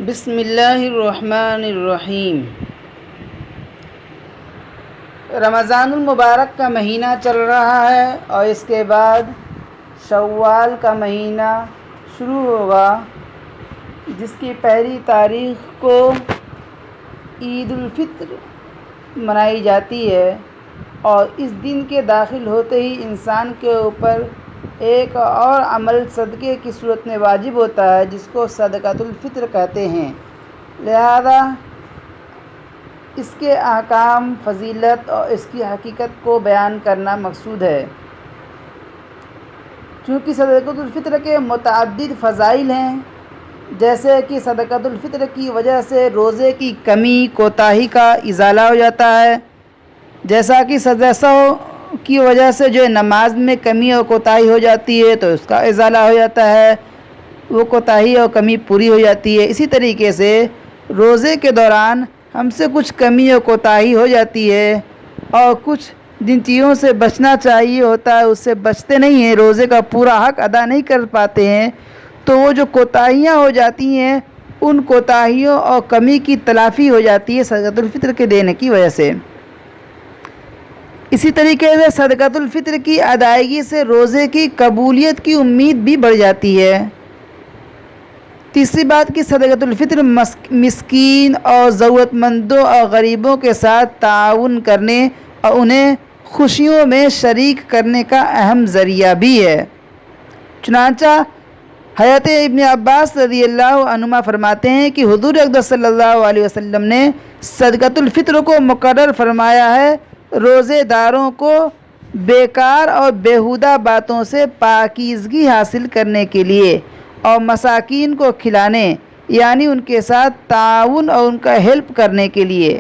بسم اللہ الرحمن الرحیم۔ رمضان المبارک کا مہینہ چل رہا ہے اور اس کے بعد شوال کا مہینہ شروع ہوگا، جس کی پہلی تاریخ کو عید الفطر منائی جاتی ہے، اور اس دن کے داخل ہوتے ہی انسان کے اوپر ایک اور عمل صدقے کی صورت میں واجب ہوتا ہے، جس کو صدقۃ الفطر کہتے ہیں۔ لہذا اس کے احکام، فضیلت اور اس کی حقیقت کو بیان کرنا مقصود ہے۔ چونکہ صدقۃ الفطر کے متعدد فضائل ہیں، جیسے کہ صدقۃ الفطر کی وجہ سے روزے کی کمی کوتاہی کا ازالہ ہو جاتا ہے، جیسا کہ سجدہ کی وجہ سے جو نماز میں کمی اور کوتاہی ہو جاتی ہے تو اس کا ازالہ ہو جاتا ہے، وہ کوتاہی اور کمی پوری ہو جاتی ہے۔ اسی طریقے سے روزے کے دوران ہم سے کچھ کمی اور کوتاہی ہو جاتی ہے، اور کچھ جن چیزوں سے بچنا چاہیے ہوتا ہے اس سے بچتے نہیں ہیں، روزے کا پورا حق ادا نہیں کر پاتے ہیں، تو وہ جو کوتاہیاں ہو جاتی ہیں ان کوتاہیوں اور کمی کی تلافی ہو جاتی ہے صدقۃ الفطر کے دینے کی وجہ سے۔ اسی طریقے سے صدقۃ الفطر کی ادائیگی سے روزے کی قبولیت کی امید بھی بڑھ جاتی ہے۔ تیسری بات کہ صدقۃ الفطر مسکین اور ضرورت مندوں اور غریبوں کے ساتھ تعاون کرنے اور انہیں خوشیوں میں شریک کرنے کا اہم ذریعہ بھی ہے۔ چنانچہ حضرت ابن عباس رضی اللہ عنہما فرماتے ہیں کہ حضور اقدس صلی اللہ علیہ وسلم نے صدقۃ الفطر کو مقرر فرمایا ہے روزے داروں کو بیکار اور بیہودہ باتوں سے پاکیزگی حاصل کرنے کے لیے، اور مساکین کو کھلانے یعنی ان کے ساتھ تعاون اور ان کا ہیلپ کرنے کے لیے۔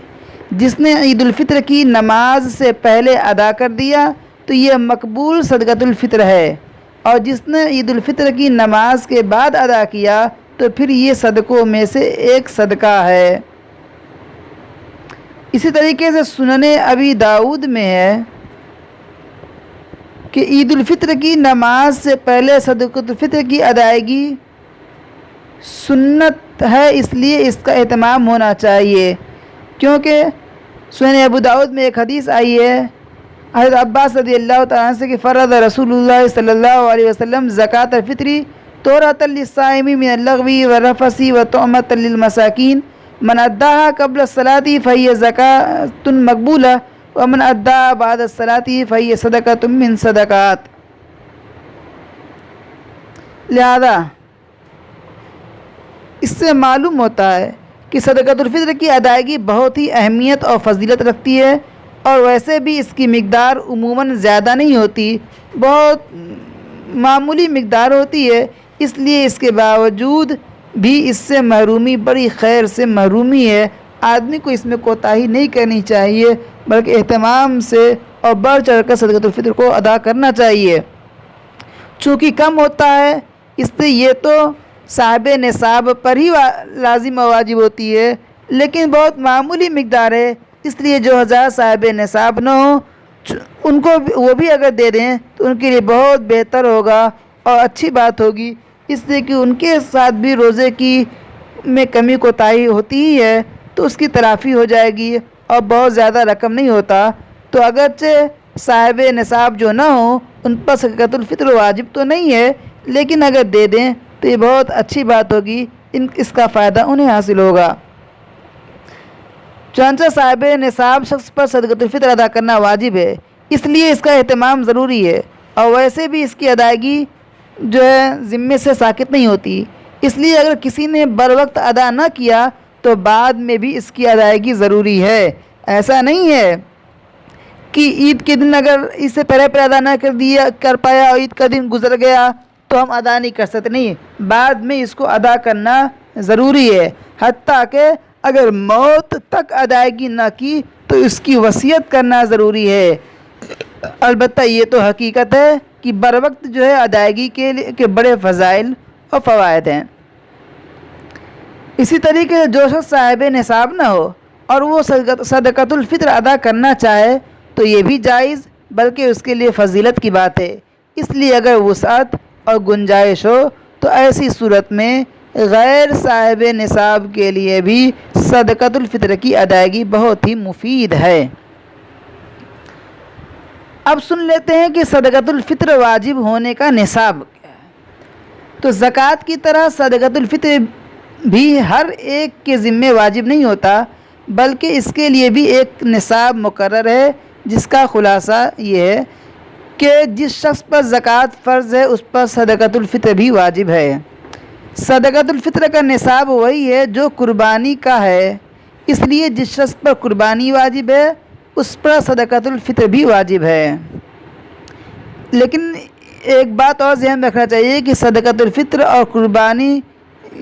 جس نے عید الفطر کی نماز سے پہلے ادا کر دیا تو یہ مقبول صدقۃ الفطر ہے، اور جس نے عید الفطر کی نماز کے بعد ادا کیا تو پھر یہ صدقوں میں سے ایک صدقہ ہے۔ اسی طریقے سے سنن ابی داؤد میں ہے کہ عید الفطر کی نماز سے پہلے صدقۃ الفطر کی ادائیگی سنت ہے، اس لیے اس کا اہتمام ہونا چاہیے، کیونکہ سنن ابو داؤد میں ایک حدیث آئی ہے حضرت عباس رضی اللہ تعالیٰ عنہ سے کہ فرض رسول اللہ صلی اللہ علیہ وسلم زکوٰۃ الفطر طہرۃ للصائم من اللغو والرفث وطعمۃ للمساکین من اداها قبل الصلاة فهي زکاۃ مقبولہ ومن اداها بعد الصلاة فهي صدقۃ من صدقات۔ لہذا اس سے معلوم ہوتا ہے کہ صدقۃ الفطر کی ادائیگی بہت ہی اہمیت اور فضیلت رکھتی ہے، اور ویسے بھی اس کی مقدار عموماً زیادہ نہیں ہوتی، بہت معمولی مقدار ہوتی ہے، اس لیے اس کے باوجود بھی اس سے محرومی بڑی خیر سے محرومی ہے۔ آدمی کو اس میں کوتاہی نہیں کرنی چاہیے، بلکہ اہتمام سے اور بڑھ چڑھ کر صدقۃ الفطر کو ادا کرنا چاہیے۔ چونکہ کم ہوتا ہے اس سے یہ تو صاحب نصاب پر ہی لازم و واجب ہوتی ہے، لیکن بہت معمولی مقدار ہے، اس لیے جو حضرات صاحب نصاب نہ ہوں ان کو وہ بھی اگر دے دیں تو ان کے لیے بہت بہتر ہوگا اور اچھی بات ہوگی، اس لیے کہ ان کے ساتھ بھی روزے کی میں کمی کوتاہی ہوتی ہی ہے تو اس کی تلافی ہو جائے گی، اور بہت زیادہ رقم نہیں ہوتا، تو اگرچہ صاحب نصاب جو نہ ہوں ان پر صدقۃ الفطر واجب تو نہیں ہے، لیکن اگر دے دیں تو یہ بہت اچھی بات ہوگی، اس کا فائدہ انہیں حاصل ہوگا۔ چنانچہ صاحب نصاب شخص پر صدقۃ الفطر ادا کرنا واجب ہے، اس لیے اس کا اہتمام ضروری ہے، اور ویسے بھی اس کی ادائیگی جو ہے ذمے سے ساقط نہیں ہوتی، اس لیے اگر کسی نے بروقت ادا نہ کیا تو بعد میں بھی اس کی ادائیگی ضروری ہے۔ ایسا نہیں ہے کہ عید کے دن اگر اس سے پہلے ادا نہ کر پایا اور عید کا دن گزر گیا تو ہم ادا نہیں کر سکتے، نہیں، بعد میں اس کو ادا کرنا ضروری ہے، حتیٰ کہ اگر موت تک ادائیگی نہ کی تو اس کی وصیت کرنا ضروری ہے۔ البتہ یہ تو حقیقت ہے کہ بروقت جو ہے ادائیگی کے بڑے فضائل اور فوائد ہیں۔ اسی طریقے سے جو شخص صاحب نصاب نہ ہو اور وہ صدقۃ الفطر ادا کرنا چاہے تو یہ بھی جائز، بلکہ اس کے لیے فضیلت کی بات ہے، اس لیے اگر وسعت اور گنجائش ہو تو ایسی صورت میں غیر صاحب نصاب کے لیے بھی صدقۃ الفطر کی ادائیگی بہت ہی مفید ہے۔ اب سن لیتے ہیں کہ صدقۃ الفطر واجب ہونے کا نصاب کیا ہے۔ تو زکوٰۃ کی طرح صدقۃ الفطر بھی ہر ایک کے ذمے واجب نہیں ہوتا، بلکہ اس کے لیے بھی ایک نصاب مقرر ہے، جس کا خلاصہ یہ ہے کہ جس شخص پر زکوٰۃ فرض ہے اس پر صدقۃ الفطر بھی واجب ہے۔ صدقۃ الفطر کا نصاب وہی ہے جو قربانی کا ہے، اس لیے جس شخص پر قربانی واجب ہے اس پر صدقۃ الفطر بھی واجب ہے۔ لیکن ایک بات اور ذہن میں رکھنا چاہیے کہ صدقۃ الفطر اور قربانی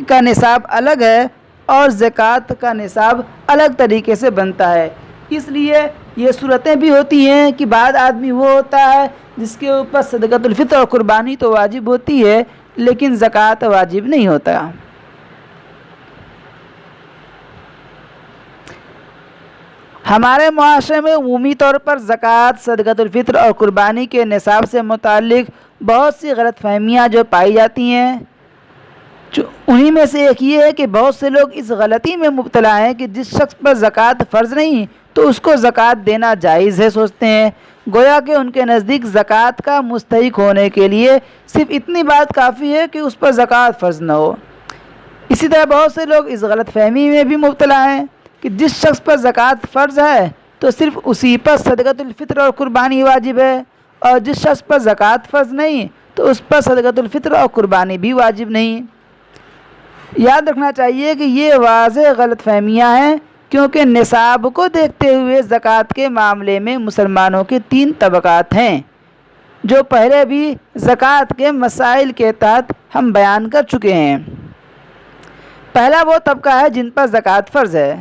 کا نصاب الگ ہے اور زکوٰۃ کا نصاب الگ طریقے سے بنتا ہے۔ اس لیے یہ صورتیں بھی ہوتی ہیں کہ بعض آدمی وہ ہوتا ہے جس کے اوپر صدقۃ الفطر اور قربانی تو واجب ہوتی ہے لیکن زکوٰۃ واجب نہیں ہوتا۔ ہمارے معاشرے میں عمومی طور پر زکوٰۃ، صدقۃ الفطر اور قربانی کے نصاب سے متعلق بہت سی غلط فہمیاں جو پائی جاتی ہیں، انہی میں سے ایک یہ ہے کہ بہت سے لوگ اس غلطی میں مبتلا ہیں کہ جس شخص پر زکوٰۃ فرض نہیں تو اس کو زکوٰۃ دینا جائز ہے سوچتے ہیں، گویا کہ ان کے نزدیک زکوٰۃ کا مستحق ہونے کے لیے صرف اتنی بات کافی ہے کہ اس پر زکوٰۃ فرض نہ ہو۔ اسی طرح بہت سے لوگ اس غلط فہمی میں بھی مبتلا ہیں کہ جس شخص پر زکوٰۃ فرض ہے تو صرف اسی پر صدقۃ الفطر اور قربانی واجب ہے، اور جس شخص پر زکوٰۃ فرض نہیں تو اس پر صدقۃ الفطر اور قربانی بھی واجب نہیں۔ یاد رکھنا چاہیے کہ یہ واضح غلط فہمیاں ہیں، کیونکہ نصاب کو دیکھتے ہوئے زکوٰۃ کے معاملے میں مسلمانوں کے 3 طبقات ہیں، جو پہلے بھی زکوٰۃ کے مسائل کے تحت ہم بیان کر چکے ہیں۔ پہلا وہ طبقہ ہے جن پر زکوٰۃ فرض ہے،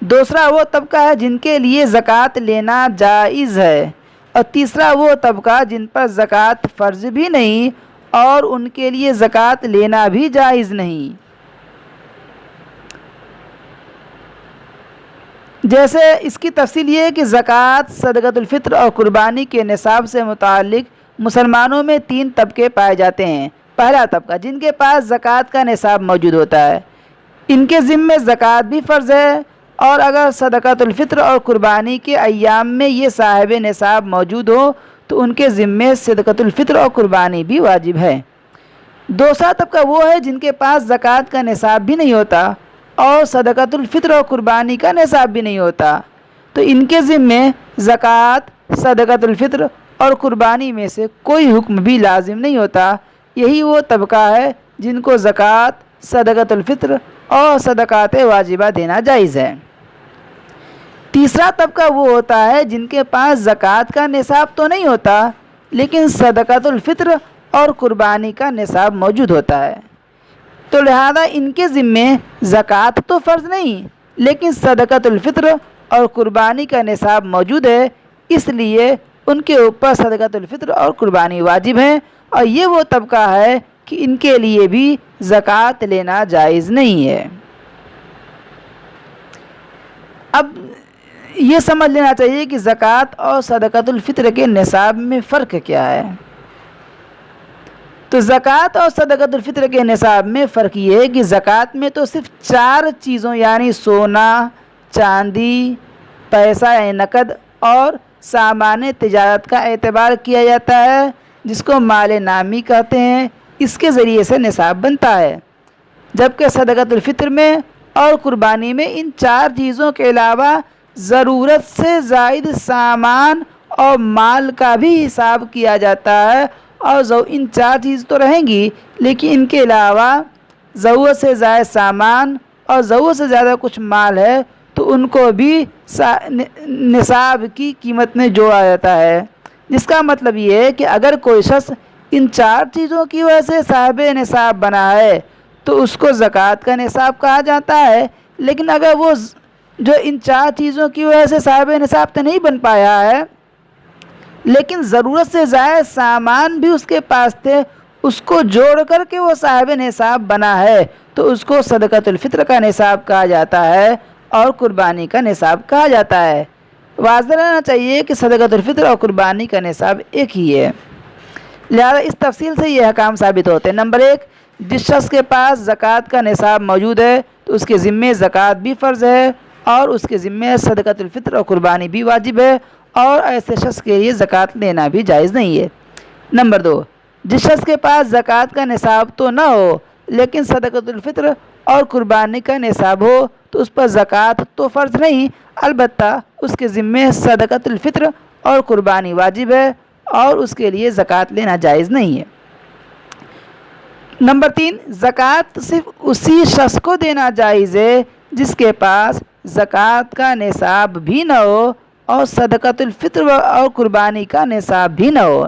دوسرا وہ طبقہ ہے جن کے لیے زکوٰۃ لینا جائز ہے، اور تیسرا وہ طبقہ جن پر زکوٰۃ فرض بھی نہیں اور ان کے لیے زکوٰۃ لینا بھی جائز نہیں۔ جیسے اس کی تفصیل یہ ہے کہ زکوٰۃ، صدقۃ الفطر اور قربانی کے نصاب سے متعلق مسلمانوں میں 3 طبقے پائے جاتے ہیں۔ پہلا طبقہ جن کے پاس زکوٰۃ کا نصاب موجود ہوتا ہے، ان کے ذمے زکوٰۃ بھی فرض ہے، اور اگر صدقۃ الفطر اور قربانی کے ایام میں یہ صاحب نصاب موجود ہو تو ان کے ذمے صدقۃ الفطر اور قربانی بھی واجب ہے۔ دوسرا طبقہ وہ ہے جن کے پاس زکوٰۃ کا نصاب بھی نہیں ہوتا اور صدقۃ الفطر اور قربانی کا نصاب بھی نہیں ہوتا، تو ان کے ذمے زکوٰۃ، صدقۃ الفطر اور قربانی میں سے کوئی حکم بھی لازم نہیں ہوتا۔ یہی وہ طبقہ ہے جن کو زکوٰۃ، صدقۃ الفطر اور صدقات واجبہ دینا جائز ہے۔ تیسرا طبقہ وہ ہوتا ہے جن کے پاس زکوٰۃ کا نصاب تو نہیں ہوتا لیکن صدقۃ الفطر اور قربانی کا نصاب موجود ہوتا ہے، تو لہذا ان کے ذمے زکوٰۃ تو فرض نہیں لیکن صدقۃ الفطر اور قربانی کا نصاب موجود ہے، اس لیے ان کے اوپر صدقۃ الفطر اور قربانی واجب ہیں، اور یہ وہ طبقہ ہے کہ ان کے لیے بھی زکوٰۃ لینا جائز نہیں ہے۔ اب یہ سمجھ لینا چاہیے کہ زکوٰۃ اور صدقۃ الفطر کے نصاب میں فرق کیا ہے۔ تو زکوٰۃ اور صدقۃ الفطر کے نصاب میں فرق یہ ہے کہ زکوٰۃ میں تو صرف 4 چیزوں یعنی سونا، چاندی، پیسہ نقد اور سامان تجارت کا اعتبار کیا جاتا ہے، جس کو مال نامی کہتے ہیں، اس کے ذریعے سے نصاب بنتا ہے، جبکہ صدقۃ الفطر میں اور قربانی میں ان 4 چیزوں کے علاوہ ضرورت سے زائد سامان اور مال کا بھی حساب کیا جاتا ہے، اور ان 4 چیز تو رہیں گی لیکن ان کے علاوہ ضرورت سے زائد سامان اور ضرورت سے زیادہ کچھ مال ہے تو ان کو بھی نصاب کی قیمت میں جوڑا جاتا ہے، جس کا مطلب یہ ہے کہ اگر کوئی شخص ان 4 چیزوں کی وجہ سے صاحب نصاب بنا ہے تو اس کو زکوٰۃ کا نصاب کہا جاتا ہے، لیکن اگر وہ جو ان 4 چیزوں کی وجہ سے صاحب نصاب تو نہیں بن پایا ہے لیکن ضرورت سے زائد سامان بھی اس کے پاس تھے، اس کو جوڑ کر کے وہ صاحب نصاب بنا ہے تو اس کو صدقۃ الفطر کا نصاب کہا جاتا ہے اور قربانی کا نصاب کہا جاتا ہے۔ واضح رہنا چاہیے کہ صدقۃ الفطر اور قربانی کا نصاب ایک ہی ہے، لہذا اس تفصیل سے یہ احکام ثابت ہوتے ہیں۔ نمبر 1، جس شخص کے پاس زکوٰۃ کا نصاب موجود ہے تو اس کے ذمے زکوٰۃ بھی فرض ہے اور اس کے ذمے صدقۃ الفطر اور قربانی بھی واجب ہے، اور ایسے شخص کے لیے زکوٰۃ لینا بھی جائز نہیں ہے۔ نمبر 2، جس شخص کے پاس زکوٰۃ کا نصاب تو نہ ہو لیکن صدقۃ الفطر اور قربانی کا نصاب ہو تو اس پر زکوٰۃ تو فرض نہیں، البتہ اس کے ذمے صدقۃ الفطر اور قربانی واجب ہے اور اس کے لیے زکوٰۃ لینا جائز نہیں ہے۔ نمبر 3، زکوٰۃ صرف اسی شخص کو دینا جائز ہے جس کے پاس زکوٰۃ کا نصاب بھی نہ ہو اور صدقۃ الفطر اور قربانی کا نصاب بھی نہ ہو۔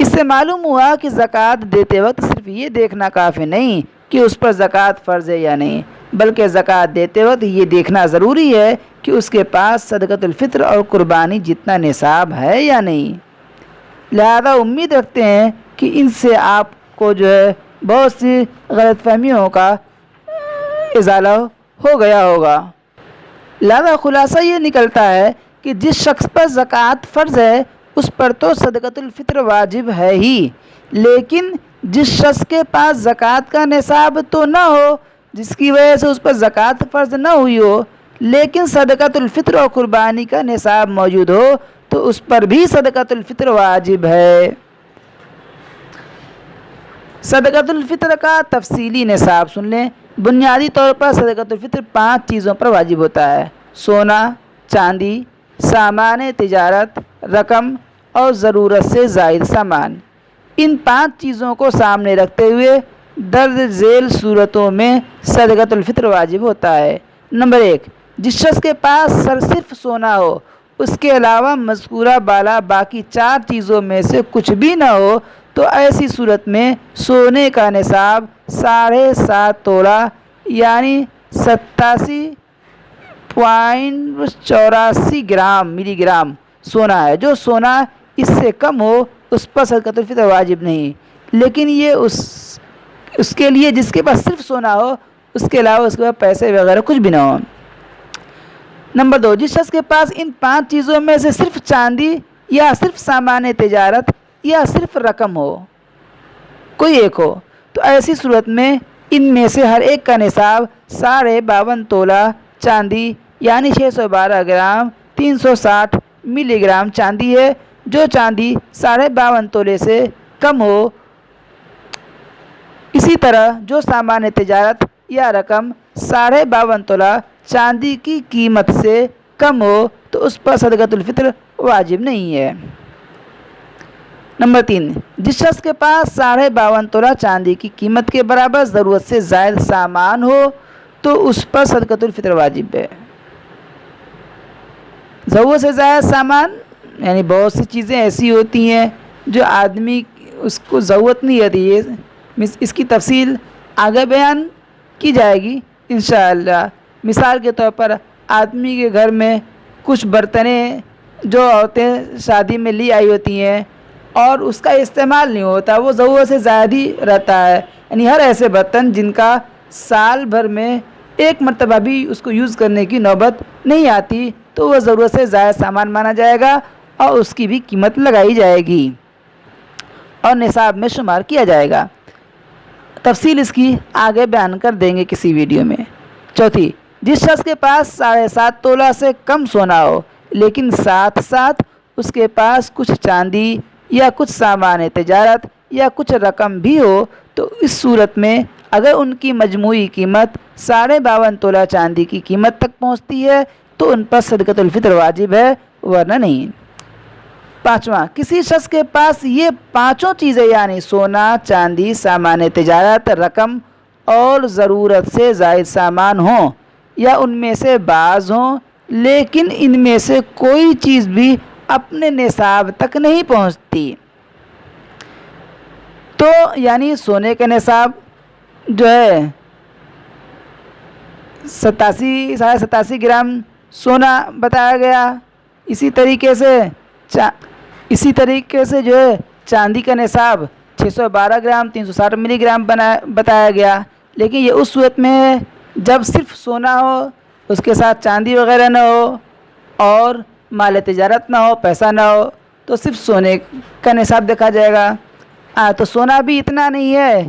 اس سے معلوم ہوا کہ زکوٰۃ دیتے وقت صرف یہ دیکھنا کافی نہیں کہ اس پر زکوٰۃ فرض ہے یا نہیں، بلکہ زکوٰۃ دیتے وقت یہ دیکھنا ضروری ہے کہ اس کے پاس صدقۃ الفطر اور قربانی جتنا نصاب ہے یا نہیں۔ لہذا امید رکھتے ہیں کہ ان سے آپ کو جو ہے بہت سی غلط فہمیوں کا ازالہ ہو گیا ہوگا۔ لہذا خلاصہ یہ نکلتا ہے کہ جس شخص پر زکوٰۃ فرض ہے اس پر تو صدقۃ الفطر واجب ہے ہی، لیکن جس شخص کے پاس زکوٰۃ کا نصاب تو نہ ہو، جس کی وجہ سے اس پر زکوٰۃ فرض نہ ہوئی ہو لیکن صدقۃ الفطر اور قربانی کا نصاب موجود ہو تو اس پر بھی صدقۃ الفطر واجب ہے۔ صدقۃ الفطر کا تفصیلی نصاب سن لیں۔ بنیادی طور پر صدقۃ الفطر 5 چیزوں پر واجب ہوتا ہے: سونا، چاندی، سامان تجارت، رقم اور ضرورت سے زائد سامان۔ ان 5 چیزوں کو سامنے رکھتے ہوئے درج ذیل صورتوں میں صدقۃ الفطر واجب ہوتا ہے۔ نمبر 1، جس شخص کے پاس صرف سونا ہو، اس کے علاوہ مذکورہ بالا باقی 4 چیزوں میں سے کچھ بھی نہ ہو تو ایسی صورت میں سونے کا نصاب 7.5 تولہ یعنی 87.84 گرام ملی گرام سونا ہے۔ جو سونا اس سے کم ہو اس پر صدقۃ الفطر واجب نہیں، لیکن یہ اس کے لیے جس کے پاس صرف سونا ہو، اس کے علاوہ اس کے پاس پیسے وغیرہ کچھ بھی نہ ہو۔ نمبر 2، جس شخص کے پاس ان 5 چیزوں میں سے صرف چاندی یا صرف سامان تجارت یا صرف رقم ہو، کوئی ایک ہو، تو ایسی صورت میں ان میں سے ہر ایک کا نصاب 52.5 تولہ چاندی یعنی 612 گرام 360 ملی گرام چاندی ہے۔ جو چاندی 52.5 تولے سے کم ہو، اسی طرح جو سامان تجارت یا رقم 52.5 تولہ چاندی کی قیمت سے کم ہو تو اس پر صدقۃ الفطر واجب نہیں ہے۔ نمبر 3، جس شخص کے پاس 52.5 تولہ چاندی کی قیمت کے برابر ضرورت سے زائد سامان ہو تو اس پر صدقۃ الفطر واجب ہے۔ ضرورت سے زائد سامان یعنی بہت سی چیزیں ایسی ہوتی ہیں جو آدمی اس کو ضرورت نہیں ہوتی ہے، اس کی تفصیل آگے بیان کی جائے گی انشاءاللہ۔ مثال کے طور پر آدمی کے گھر میں کچھ برتنیں جو عورتیں شادی میں لی آئی ہوتی ہیں اور اس کا استعمال نہیں ہوتا، وہ ضرورت سے زائد ہی رہتا ہے، یعنی ہر ایسے برتن جن کا سال بھر میں ایک مرتبہ بھی اس کو یوز کرنے کی نوبت نہیں آتی تو وہ ضرورت سے زائد سامان مانا جائے گا اور اس کی بھی قیمت لگائی جائے گی اور نصاب میں شمار کیا جائے گا۔ تفصیل اس کی آگے بیان کر دیں گے کسی ویڈیو میں۔ چوتھی، جس شخص کے پاس 7.5 تولہ سے کم سونا ہو لیکن ساتھ ساتھ اس کے پاس کچھ چاندی یا کچھ سامان تجارت یا کچھ رقم بھی ہو تو اس صورت میں اگر ان کی مجموعی قیمت 52.5 تولہ چاندی کی قیمت تک پہنچتی ہے تو ان پر صدقۃ الفطر واجب ہے ورنہ نہیں۔ 5واں، کسی شخص کے پاس یہ 5 چیزیں یعنی سونا، چاندی، سامان تجارت، رقم اور ضرورت سے زائد سامان ہوں یا ان میں سے بعض ہوں لیکن ان میں سے کوئی چیز بھی اپنے نصاب تک نہیں پہنچتی، تو یعنی سونے کا نصاب جو ہے 87.5 گرام سونا بتایا گیا، اسی طریقے سے جو ہے چاندی کا نصاب 612 گرام 360 ملی گرام بتایا گیا، لیکن یہ اس صورت میں ہے جب صرف سونا ہو، اس کے ساتھ چاندی وغیرہ نہ ہو اور مال تجارت نہ ہو، پیسہ نہ ہو، تو صرف سونے کا نصاب دیکھا جائے گا۔ تو سونا بھی اتنا نہیں ہے،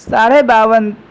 52.5